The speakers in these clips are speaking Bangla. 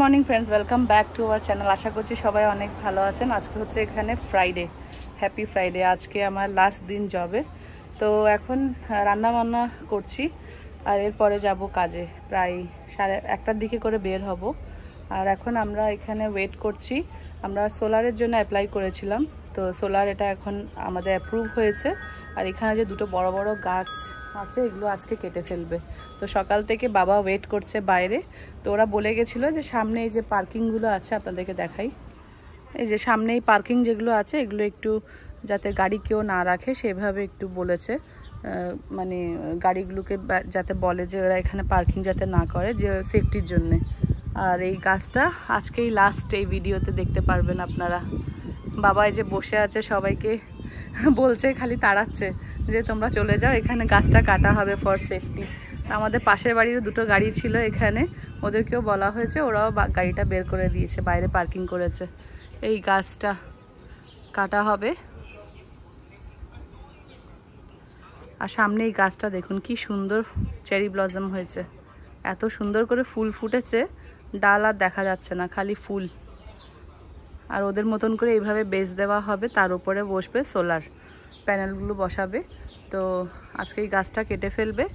Morning friends, welcome back to our channel. আশা করছি সবাই অনেক ভালো আছেন। আজকে হচ্ছে এখানে ফ্রাইডে, হ্যাপি ফ্রাইডে। আজকে আমার লাস্ট দিন জবে। তো এখন রান্না বান্না করছি আর এরপরে যাব কাজে। প্রায় 1:30টার দিকে করে বের হব। আর এখন আমরা এখানে ওয়েট করছি। আমরা সোলারের জন্য অ্যাপ্লাই করেছিলাম, তো সোলার এটা এখন আমাদের অ্যাপ্রুভ হয়েছে। আর এখানে যে দুটো বড় বড় গাছ আছে, এগুলো আজকে কেটে ফেলবে। তো সকাল থেকে বাবা ওয়েট করছে বাইরে। তো ওরা বলে গেছিলো যে সামনে এই যে পার্কিংগুলো আছে, আপনাদেরকে দেখাই। এই যে সামনে এই পার্কিং যেগুলো আছে, এগুলো একটু যাতে গাড়ি কেউ না রাখে সেভাবে একটু বলেছে। মানে গাড়িগুলোকে যাতে বলে যে ওরা এখানে পার্কিং যাতে না করে, যে সেফটির জন্যে। আর এই গাছটা আজকেই লাস্ট এই ভিডিওতে দেখতে পারবেন আপনারা। বাবা এই যে বসে আছে, সবাইকে বলছে, খালি তাড়াচ্ছে যে তোমরা চলে যাও, এখানে গাছটা কাটা হবে ফর সেফটি। আমাদের পাশের বাড়িরও দুটো গাড়ি ছিল এখানে, ওদেরকেও বলা হয়েছে, ওরাও গাড়িটা বের করে দিয়েছে, বাইরে পার্কিং করেছে। এই গাছটা কাটা হবে। আর সামনে এই গাছটা দেখুন কি সুন্দর চেরি ব্লসম হয়েছে, এত সুন্দর করে ফুল ফুটেছে, ডাল আর দেখা যাচ্ছে না, খালি ফুল। আর ওদের মতন করে এইভাবে বেস দেওয়া হবে, তার উপরে বসবে সোলার প্যানেলগুলো বসাবে। তো আজকে এই গাছটা কেটে ফেলবে,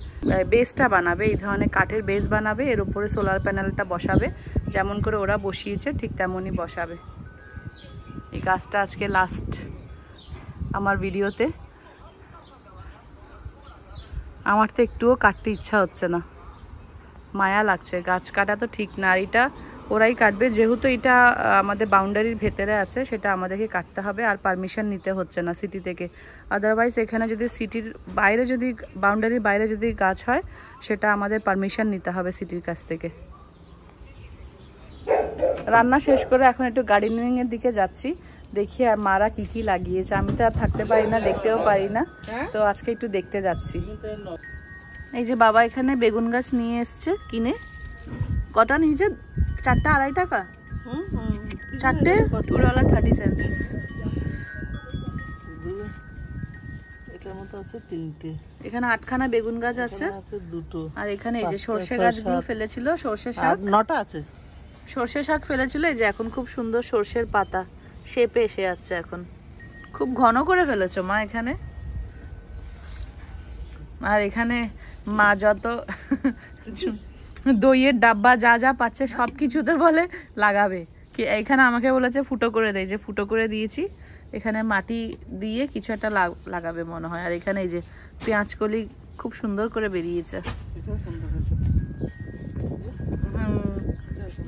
বেসটা বানাবে, এই ধরনের কাঠের বেস বানাবে, এর উপরে সোলার প্যানেলটা বসাবে। যেমন করে ওরা বসিয়েছে ঠিক তেমনই বসাবে। এই গাছটা আজকে লাস্ট আমার ভিডিওতে। আমার তো একটুও কাটতে ইচ্ছা হচ্ছে না, মায়া লাগছে। গাছ কাটা তো ঠিক না, আর এটা ওরাই কাটবে, যেহেতু এটা আমাদের বাউন্ডারির ভেতরে আছে, সেটা আমাদেরকে কাটতে হবে। আর পারমিশন নিতে হচ্ছে না সিটি থেকে। আদারওয়াইজ এখানে যদি সিটির বাইরে, যদি বাউন্ডারির বাইরে যদি গাছ হয়, সেটা আমাদের পারমিশন নিতে হবে সিটির কাছ থেকে। রান্না শেষ করে এখন একটু গার্ডেনিংয়ের দিকে যাচ্ছি, দেখি আর মারা কি কি লাগিয়েছে। আমি তো আর থাকতে পারি না, দেখতেও পারি না, তো আজকে একটু দেখতে যাচ্ছি। এই যে বাবা এখানে বেগুন গাছ নিয়ে এসছে কিনে। কটা নিয়েছে? 4টা 2.5 টাকা। 4টে $2.30। এখানে 8খানা বেগুন গাছ আছে, আর এখানে এই যে সর্ষে গাছগুলো ফেলেছিল, সর্ষে শাক 9টা আছে। সর্ষে শাক ফেলেছিল, এই যে এখন খুব সুন্দর সর্ষের পাতা শেপে এসে যাচ্ছে। এখন খুব ঘন করে ফেলেছো মা এখানে। আর এখানে মা যত দইয়ের ডাব্বা যা যা পাচ্ছে সব কিছুতে বলে লাগাবে। কি এখানে আমাকে বলেছে ফুটো করে দেয়, যে ফুটো করে দিয়েছি। এখানে মাটি দিয়ে কিছু একটা লাগাবে মনে হয়। আর এখানে এই যে পেঁয়াজকলি খুব সুন্দর করে বেরিয়েছে,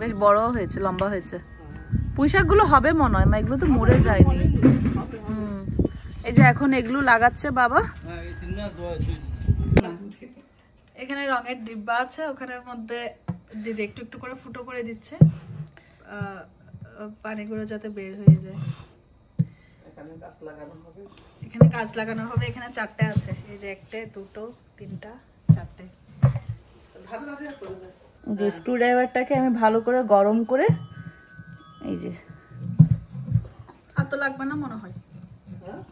বেশ বড় হয়েছে, লম্বা হয়েছে। পুঁইশাকগুলো হবে মনে হয় মা, এগুলো তো মরে যায়নি। এই যে এখন এগুলো লাগাচ্ছে বাবা। এখানে রঙের ডিব্বা আছে, ওখানের মধ্যে দিদি একটু একটু করে ফুটো করে দিচ্ছে, পানিগুলো যাতে বের হয়ে যায়। এখানে গাছ লাগানো হবে, এখানে 4টে আছে। এই যে 1টে 2টো 3টা 4টে। যে স্ক্রু ড্রাইভারটাকে আমি ভালো করে গরম করে, এই যে আর তো লাগবে না মনে হয়,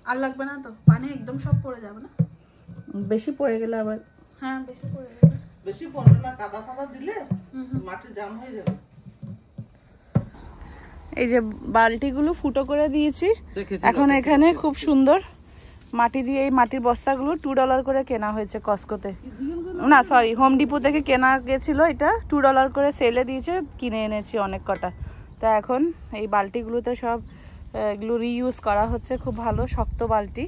আর লাগবে না তো, পানি একদম সব পড়ে যাবে না। বেশি পড়ে গেলে আবার, হ্যাঁ বেশি পড়ে গেলে, বেশি পড়বে না, কাদা ফাদা দিলে মাটি জাম হয়ে যাবে। এই যে বালতিগুলো ফুটো করে দিয়েছি এখন। এখানে খুব সুন্দর মাটি দিয়ে, এই মাটির বস্তাগুলো $2 করে কেনা হয়েছে কস্কোতে, না সরি হোম ডিপো থেকে কেনা গেছিল। এটা $2 করে সেলে দিয়েছে, কিনে এনেছি অনেক কটা। তা এখন এই বালতিগুলোতে সব এগুলো রিইউজ করা হচ্ছে, খুব ভালো শক্ত বালতি।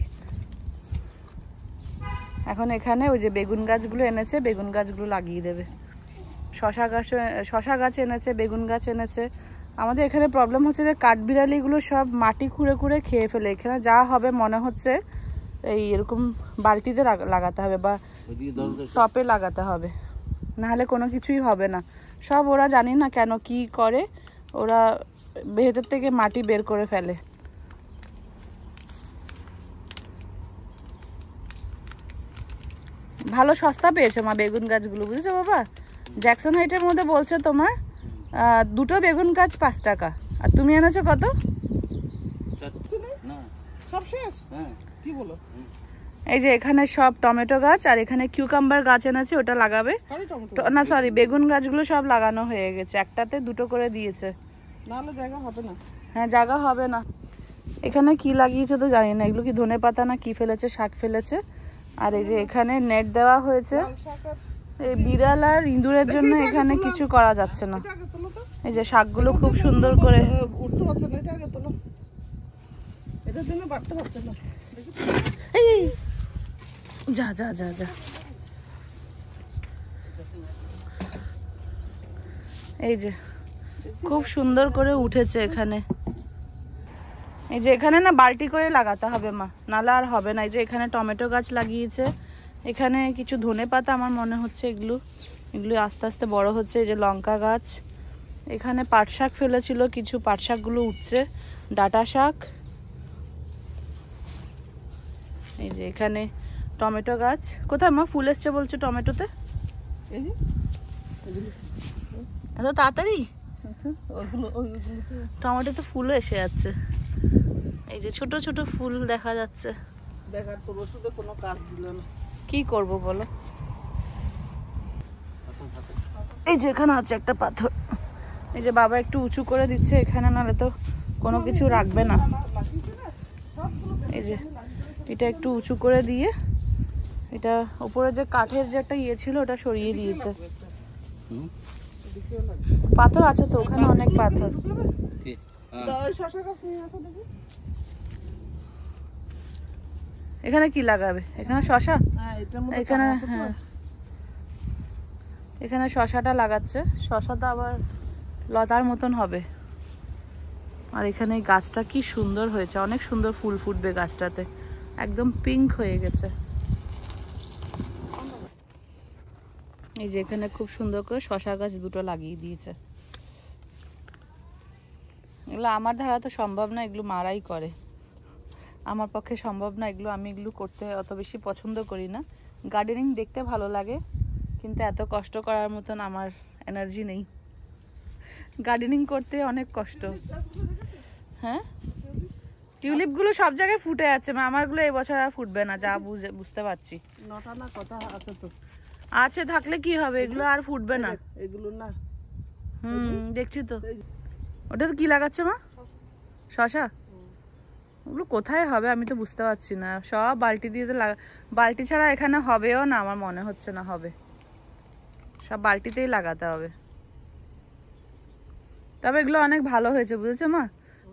এখন এখানে ওই যে বেগুন গাছগুলো এনেছে, বেগুন গাছগুলো লাগিয়ে দেবে। শশা গাছ এনেছে, বেগুন গাছ এনেছে। আমাদের এখানে প্রবলেম হচ্ছে যে কাঠবিড়ালিগুলো সব মাটি খুঁড়ে খুঁড়ে খেয়ে ফেলে। এখানে যা হবে মনে হচ্ছে এই এরকম বালতিতে লাগাতে হবে বা টপে লাগাতে হবে, নাহলে কোনো কিছুই হবে না। সব ওরা জানি না কেন কি করে, ওরা ভেতর থেকে মাটি বের করে ফেলে। ভালো সস্তা পেয়েছো মা বেগুন গাছগুলো, বুঝেছো বাবা? জ্যাকসন হাইটের মধ্যে বলছে তোমার 2টো বেগুন গাছ 5 টাকা, আর তুমি এনেছো কত? সব শেষ? কি বলো? এই যে এখানে সব টমেটো গাছ, আর এখানে কিউকাম্বার গাছ এনেছে, ওটা লাগাবে। না সরি, বেগুন গাছগুলো সব লাগানো হয়ে গেছে, একটাতে দুটো করে দিয়েছে, নাহলে জায়গা হবে না। হ্যাঁ জায়গা হবে না। এখানে কি লাগিয়েছে তো জানি না, এগুলো কি ধনেপাতা না কি ফেলেছে, শাক ফেলেছে। আর এই যে এখানে নেট দেওয়া হয়েছে, এই বিড়াল আর ইঁদুরের জন্য এখানে কিছু করা যাচ্ছে না। এই যে শাকগুলো খুব সুন্দর করে উঠতে পারছে না, এটা আগে তোলো, এটার জন্য বাড়তে পারছে না। এই যা যা যা যা। এই যে খুব সুন্দর করে উঠেছে এখানে। এই যে এখানে না বালতি করে লাগাতে হবে মা, নাহলে আর হবে না। এই যে এখানে টমেটো গাছ লাগিয়েছে, এখানে কিছু ধনেপাতা আমার মনে হচ্ছে, এগুলো আস্তে আস্তে বড় হচ্ছে। এই যে লঙ্কা গাছ, এখানে পাট শাক ফেলেছিল কিছু, পাট শাকগুলো উঠছে, ডাঁটা শাক। এই যে এখানে টমেটো গাছ, কোথায় মা ফুল এসছে বলছো টমেটোতে? এত তাড়াতাড়ি টমেটোতে ফুলও এসে যাচ্ছে। এই যে ছোট ছোট ফুল দেখা যাচ্ছে। দেখার তো ওষুধে কোনো কাজ দিল না, কি করব বলো। এই যে এখানে আছে একটা পাথর, এই যে বাবা একটু উঁচু করে দিচ্ছে এখানে, নাহলে তো কোনো কিছু রাখবে না। এই যে এটা একটু উঁচু করে দিয়ে, এটা উপরে যে কাঠের যে একটা ইয়ে ছিল ওটা সরিয়ে দিয়েছে। পাথর আছে তো ওখানে, অনেক পাথর। এখানে কি লাগাবে? এখানে শশা, এখানে হ্যাঁ এখানে শশাটা লাগাচ্ছে, শশাটা আবার লতার মতন হবে। আর এখানে এই গাছটা কি সুন্দর হয়েছে, অনেক সুন্দর ফুল ফুটবে গাছটাতে, একদম পিঙ্ক হয়ে গেছে। এই যে এখানে খুব সুন্দর করে শশা গাছ দুটো লাগিয়ে দিয়েছে। এগুলো আমার দ্বারা তো সম্ভব না, এগুলো মারাই করে, আমার পক্ষে সম্ভব না এগুলো। আমি এগুলো করতে অত বেশি পছন্দ করি না। গার্ডেনিং দেখতে ভালো লাগে, কিন্তু এত কষ্ট করার মতন আমার এনার্জি নেই। গার্ডেনিং করতে অনেক কষ্ট। হ্যাঁ টিউলিপগুলো সব জায়গায় ফুটে আছে, আমারগুলো এই বছর আর ফুটবে না, যা বুঝতে পারছি। নটা না কথা আছে তো, আছে থাকলে কি হবে, এগুলো আর ফুটবে না এগুলো না। দেখছি তো। ওটা তো কি লাগাচ্ছে মা? শশা? ওগুলো কোথায় হবে আমি তো বুঝতে পারছি না, সব বালতি দিয়ে তো বালতি ছাড়া এখানে হবেও না, আমার মনে হচ্ছে না হবে, সব বালতিতেই লাগাতে হবে। তবে এগুলো অনেক ভালো হয়েছে বুঝেছো মা,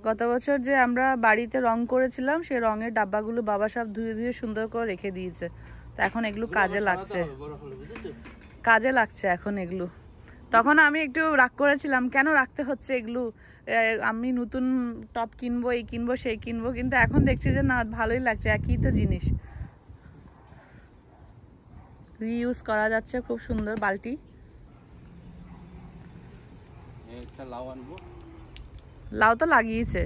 গত বছর যে আমরা বাড়িতে রং করেছিলাম সেই রঙের ডাব্বাগুলো বাবা সব ধুয়ে ধুয়ে সুন্দর করে রেখে দিয়েছে, তো এখন এগুলো কাজে লাগছে, কাজে লাগছে এখন এগুলো। তখন আমি একটু রাগ করেছিলাম, কেন রাখতে হচ্ছে এগুলো, আমি নতুন টপ কিনবো, এই কিনবো সেই কিনবো, কিন্তু এখন দেখছি যে না ভালোই লাগছে, একই তো জিনিস রিইউজ করা যাচ্ছে। খুব সুন্দর বালতি। লাউ তো লাগিয়েছে,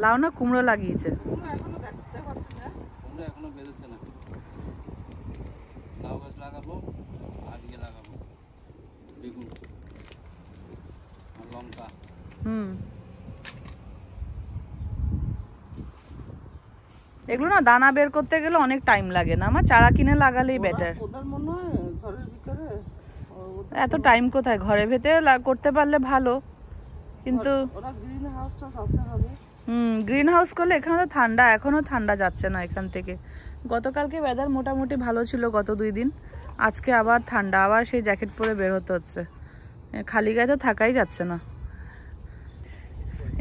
লাউ না কুমড়ো লাগিয়েছে, লাউ গাছ লাগাবো আর ইয়ে লাগাবো বেগুন আর লঙ্কা। এগুলো না দানা বের করতে গেলে অনেক টাইম লাগে না, আমার চারা কিনে লাগালেই বেটার। ওদের মনে হয় ঘরের ভিতরে এত টাইম কোথায়, ঘরের ভেতরে করতে পারলে ভালো, কিন্তু ওরা গ্রিন হাউসটা আছে হবে। গ্রিন হাউস করলে এখানে তো ঠান্ডা, এখনো ঠান্ডা যাচ্ছে না এখান থেকে। গতকালকে ওয়েদার মোটামুটি ভালো ছিল, গত 2 দিন, আজকে আবার ঠান্ডা, আবার সেই জ্যাকেট পরে বের হতে হচ্ছে, খালি গায়ে তো থাকাই যাচ্ছে না।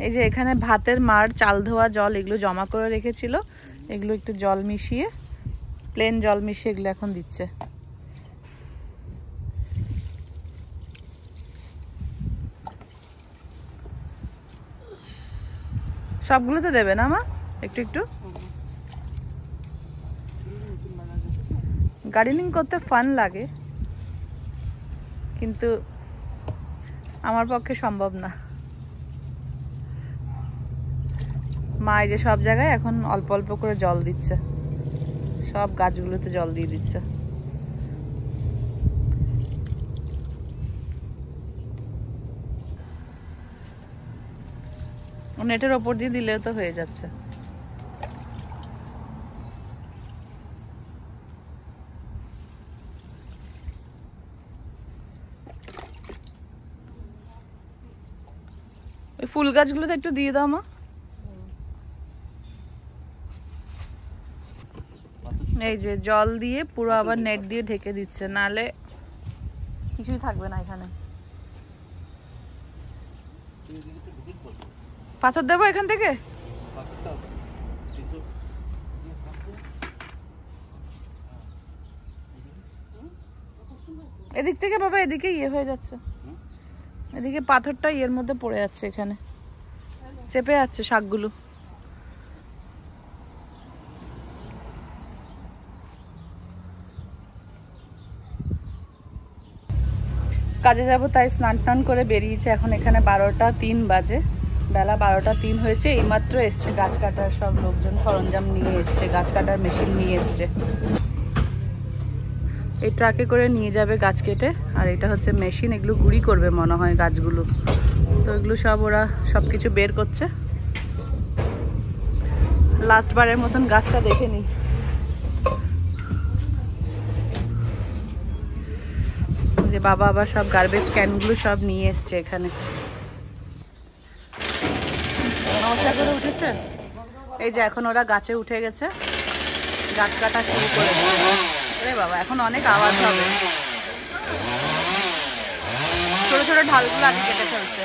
এই যে এখানে ভাতের মাড়, চাল ধোয়া জল এগুলো জমা করে রেখেছিল, এগুলো একটু জল মিশিয়ে, প্লেন জল মিশিয়ে এগুলো এখন দিচ্ছে। সবগুলোতে দেবে না মা, একটু একটু। গার্ডেনিং করতে ফান লাগে, কিন্তু আমার পক্ষে সম্ভব না। মা এই যে সব জায়গায় এখন অল্প অল্প করে জল দিচ্ছে, সব গাছগুলোতে জল দিয়ে দিচ্ছে। নেটের ওপর দিয়ে দিলেও তো হয়ে যাচ্ছে। ফুল গাছগুলোতে একটু দিয়ে দাও মা। এই যে জল দিয়ে পুরো আবার নেট দিয়ে ঢেকে দিচ্ছে, নালে কিছুই থাকবে না এখানে। পাথর দেবো এখান থেকে? এদিক থেকে বাবা, এদিকে ইয়ে হয়ে যাচ্ছে, এদিকে পাথরটা ইয়ের মধ্যে পড়ে যাচ্ছে, এখানে চেপে যাচ্ছে শাকগুলো। কাজে যাব তাই স্নান টান করে বেরিয়েছে। এখন এখানে 12টা 3 বাজে, বেলা 12টা 3 হয়েছে। এইমাত্র এসছে গাছ কাটার সব লোকজন, সরঞ্জাম নিয়ে এসছে, গাছ কাটার মেশিন নিয়ে এসছে। এই ট্রাকে করে নিয়ে যাবে গাছ কেটে। আর এটা হচ্ছে মেশিন, এগুলো গুঁড়ি করবে মনে হয় গাছগুলো। তো এগুলো সব ওরা সব কিছু বের করছে। লাস্ট বারের মতন গাছটা দেখে নিই। যে বাবা আবার সব গার্বেজ ক্যানগুলো সব নিয়ে এসছে এখানে। নমস্কার করে উঠেছে। এই যে এখন ওরা গাছে উঠে গেছে, গাছ কাটা শুরু করে। আরে বাবা, এখন অনেক আওয়াজ হবে। ছোট ছোট ঢালগুলো আগে কেটে ফেলছে।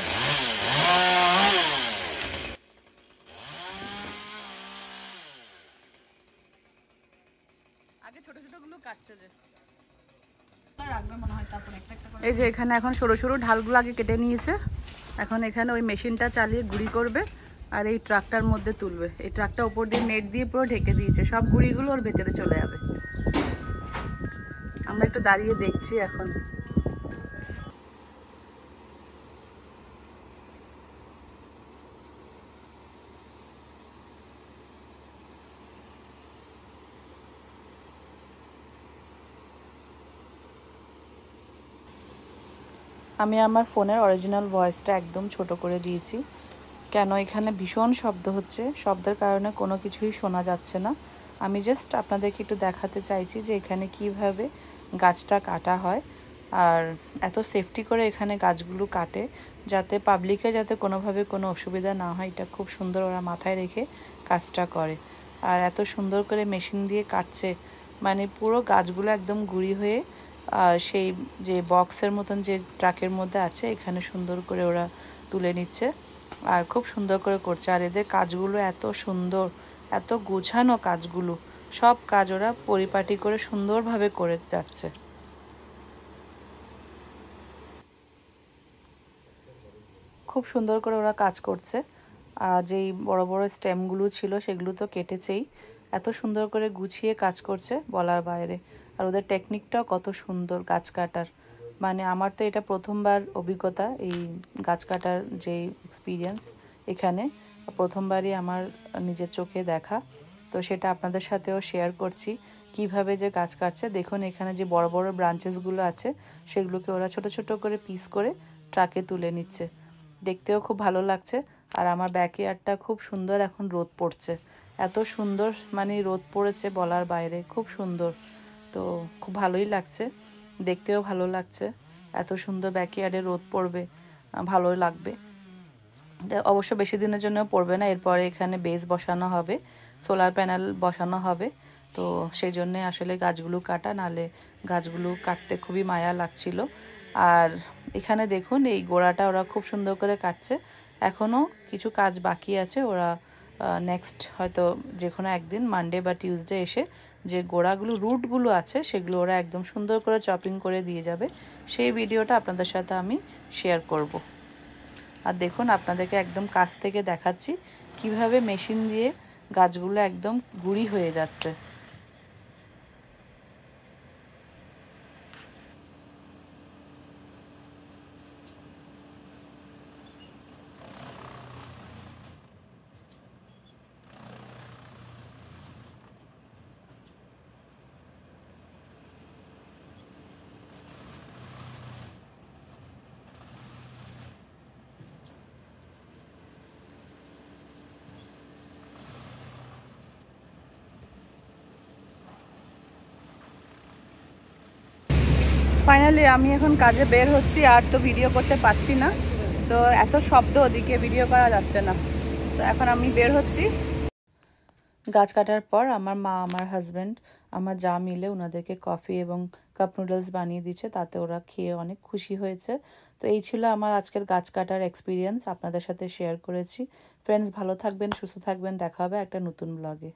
আগে ছোট ছোট গুলো কাটছে যে। এই যে এখানে এখন সরু সরু ঢালগুলো আগে কেটে নিয়েছে। এখন এখানে ওই মেশিনটা চালিয়ে গুঁড়ি করবে আর এই ট্রাকটার মধ্যে তুলবে। এই ট্রাকটা উপর দিয়ে নেট দিয়ে পুরো ঢেকে দিয়েছে, সব গুঁড়িগুলো ওর ভেতরে চলে যাবে। আমরা একটু দাঁড়িয়ে দেখছি এখন। আমি আমার ফোনের অরিজিনাল ভয়েসটা একদম ছোট করে দিয়েছি, কেন এখানে ভীষণ শব্দ হচ্ছে। শব্দের কারণে কোনো কিছুই শোনা যাচ্ছে না। আমি জাস্ট আপনাদেরকে একটু দেখাতে চাইছি যে এখানে কিভাবে গাছটা কাটা হয় আর এত সেফটি করে এখানে গাছগুলো কাটে, যাতে পাবলিকের যাতে কোনোভাবে কোনো অসুবিধা না হয়। এটা খুব সুন্দর ওরা মাথায় রেখে কাজটা করে। আর এত সুন্দর করে মেশিন দিয়ে কাটছে, মানে পুরো গাছগুলো একদম গুঁড়ি হয়ে সেই যে বক্সের মতন যে ট্রাকের মধ্যে আছে এখানে সুন্দর করে ওরা তুলে নিচ্ছে আর খুব সুন্দর করে করছে। আর এদের কাজগুলো এত সুন্দর, এত গোছানো কাজগুলো, সব কাজ ওরা পরিপাটি করে সুন্দরভাবে করে যাচ্ছে। খুব সুন্দর করে ওরা কাজ করছে। আর যেই বড় বড় স্টেমগুলো ছিল সেগুলো তো কেটেছেই, এত সুন্দর করে গুছিয়ে কাজ করছে বলার বাইরে। আর ওদের টেকনিকটাও কত সুন্দর গাছ কাটার, মানে আমার তো এটা প্রথমবার অভিজ্ঞতা, এই গাছ কাটার যে এক্সপিরিয়েন্স এখানে প্রথমবারই আমার নিজের চোখে দেখা। তো সেটা আপনাদের সাথেও শেয়ার করছি কিভাবে যে গাছ কাটছে। দেখুন এখানে যে বড় বড় ব্রাঞ্চেসগুলো আছে সেগুলোকে ওরা ছোট ছোট করে পিস করে ট্রাকে তুলে নিচ্ছে। দেখতেও খুব ভালো লাগছে। আর আমার ব্যাকইয়ার্ডটা খুব সুন্দর, এখন রোদ পড়ছে, এত সুন্দর মানে রোদ পড়েছে বলার বাইরে, খুব সুন্দর। তো খুব ভালোই লাগছে, দেখতেও ভালো লাগছে। এত সুন্দর ব্যাকইয়ার্ডে রোদ পড়বে, ভালোই লাগবে। অবশ্য বেশি দিনের জন্য পড়বে না, এরপরে এখানে বেস বসানো হবে, সোলার প্যানেল বসানো হবে। তো সেই জন্যে আসলে গাছগুলো কাটা, নালে গাছগুলো কাটতে খুবই মায়া লাগছিল। আর এখানে দেখুন এই গোড়াটা ওরা খুব সুন্দর করে কাটছে। এখনও কিছু কাজ বাকি আছে। ওরা নেক্সট হয়তো যে কোনো একদিন মানডে বা টিউসডে এসে যে গোড়াগুলো রুটগুলো আছে সেগুলো ওরা একদম সুন্দর করে চপিং করে দিয়ে যাবে। সেই ভিডিওটা আপনাদের সাথে আমি শেয়ার করব। আর দেখুন আপনাদেরকে একদম কাছ থেকে দেখাচ্ছি কিভাবে মেশিন দিয়ে গাছগুলো একদম গুঁড়ি হয়ে যাচ্ছে। ফাইনালি আমি এখন কাজে বের হচ্ছি, আর তো ভিডিও করতে পারছি না, তো এত শব্দ, ওদিকে ভিডিও করা যাচ্ছে না। তো এখন আমি বের হচ্ছি। গাছ কাটার পর আমার মা, আমার হাজব্যান্ড, আমার যা মিলে ওনাদেরকে কফি এবং কাপ নুডলস বানিয়ে দিচ্ছে, তাতে ওরা খেয়ে অনেক খুশি হয়েছে। তো এই ছিল আমার আজকের গাছ কাটার এক্সপিরিয়েন্স, আপনাদের সাথে শেয়ার করেছি। ফ্রেন্ডস, ভালো থাকবেন, সুস্থ থাকবেন, দেখা হবে একটা নতুন ব্লগে।